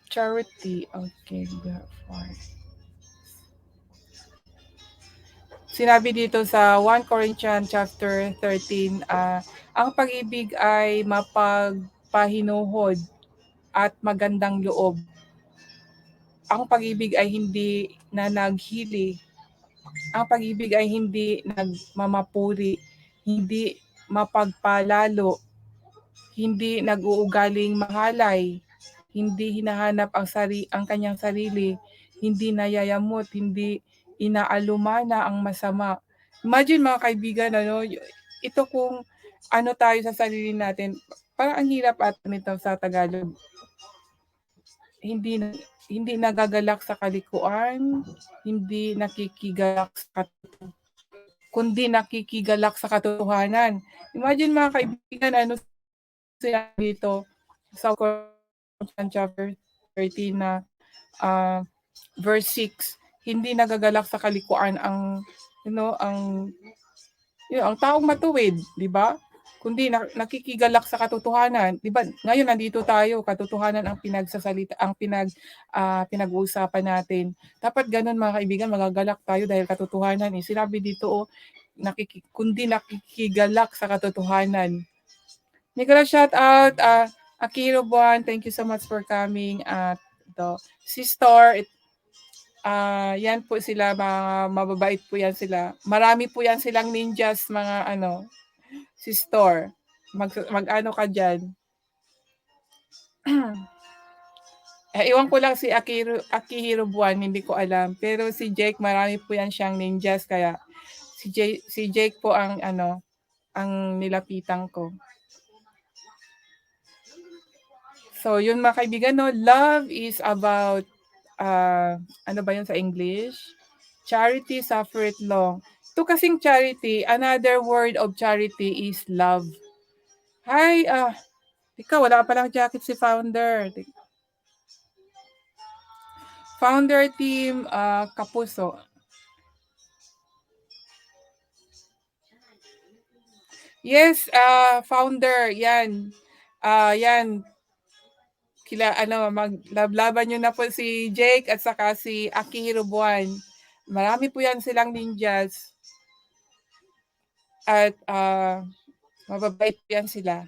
Charity. Okay, therefore. Sinabi dito sa 1 Corinthians chapter 13, ang pag-ibig ay mapagpahinuhod at magandang loob. Ang pag-ibig ay hindi naghihili. Ang pag-ibig ay hindi nagmamapuri, hindi mapagpalalo, hindi nag-uugaling mahalay, hindi hinahanap ang kanyang sarili, hindi nayayamot, hindi inaalumana ang masama. Imagine mga kaibigan, ito kung ano tayo sa sarili natin, parang ang hirap at nito sa Tagalog. Hindi nagagalak sa kalikuan, hindi nakikigalak sa kundi nakikigalak sa katotohanan. Imagine mga kaibigan, ano sila dito sa Corinthians chapter 13 na verse 6, hindi nagagalak sa kalikuan ang ang taong matuwid, di ba? Kundi nakikigalak sa katotohanan. Di ba? Ngayon nandito tayo, katotohanan ang pinag-uusapan natin. Dapat ganun mga kaibigan, magagalak tayo dahil katotohanan. Sinabi dito, kundi nakikigalak sa katotohanan. Nicola, shout out. Akiro Buwan, thank you so much for coming. Si Store, yan po sila, mga mababait po yan sila. Marami po yan silang ninjas, mga si Store. Mag-ano ka dyan. Iwan ko lang si Akihiro Buwan, hindi ko alam. Pero si Jake, marami po yan siyang ninjas. Kaya si Jake po ang nilapitan ko. So, yun mga kaibigan, love is about, ano ba yun sa English? Charity suffereth long. Ito kasing charity, another word of charity is love. Hi, wala pa lang jacket si Founder. Founder team, Kapuso. Yes, Founder, yan. Yan. Maglablaban nyo na po si Jake at saka si Akihiro Buwan. Marami po yan silang ninjas. At mababait po yan sila.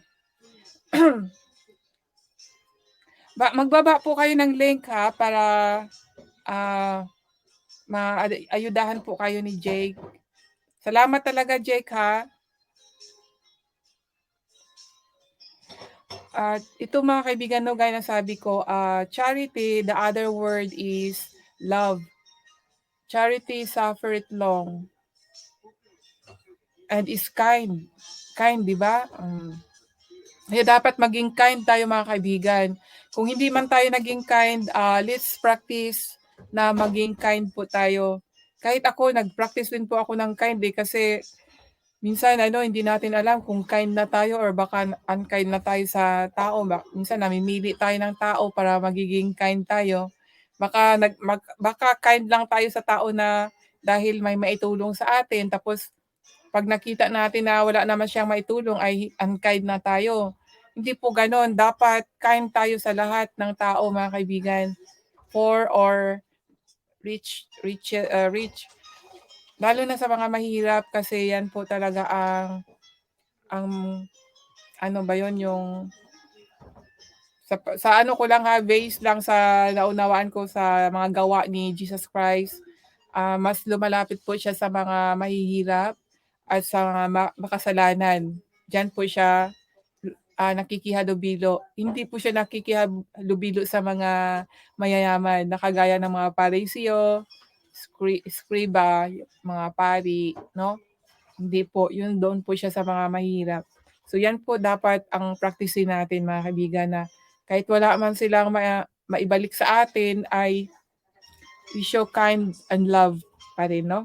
Magbaba po kayo ng link ha para maayudahan po kayo ni Jake. Salamat talaga Jake ha. At ito mga kaibigan, gaya ng sabi ko, charity, the other word is love. Charity suffereth long and is kind. Kind, di ba? Kaya dapat maging kind tayo mga kaibigan. Kung hindi man tayo naging kind, let's practice na maging kind po tayo. Kahit ako, nag-practice din po ako ng kind kasi minsan hindi natin alam kung kind na tayo or baka unkind na tayo sa tao. Minsan namimili tayo ng tao para magiging kind tayo. Baka kind lang tayo sa tao na dahil may maitulong sa atin, tapos pag nakita natin na wala naman siyang maitulong ay unkind na tayo. Hindi po ganon. Dapat kind tayo sa lahat ng tao mga kaibigan. Poor or rich. Lalo na sa mga mahirap kasi yan po talaga ang ano ba yon, yung sa ano ko lang ha, based lang sa naunawaan ko sa mga gawa ni Jesus Christ, mas lumalapit po siya sa mga mahihirap at sa mga makasalanan. Diyan po siya nakikihalubilo. Hindi po siya nakikihalubilo sa mga mayayaman na kagaya ng mga pariseo, scriba, mga pari, no? Hindi po, yun doon po siya sa mga mahirap. So yan po dapat ang practicein natin mga kaibigan, na kahit wala man silang maibalik sa atin ay we show kind and love pa rin, no?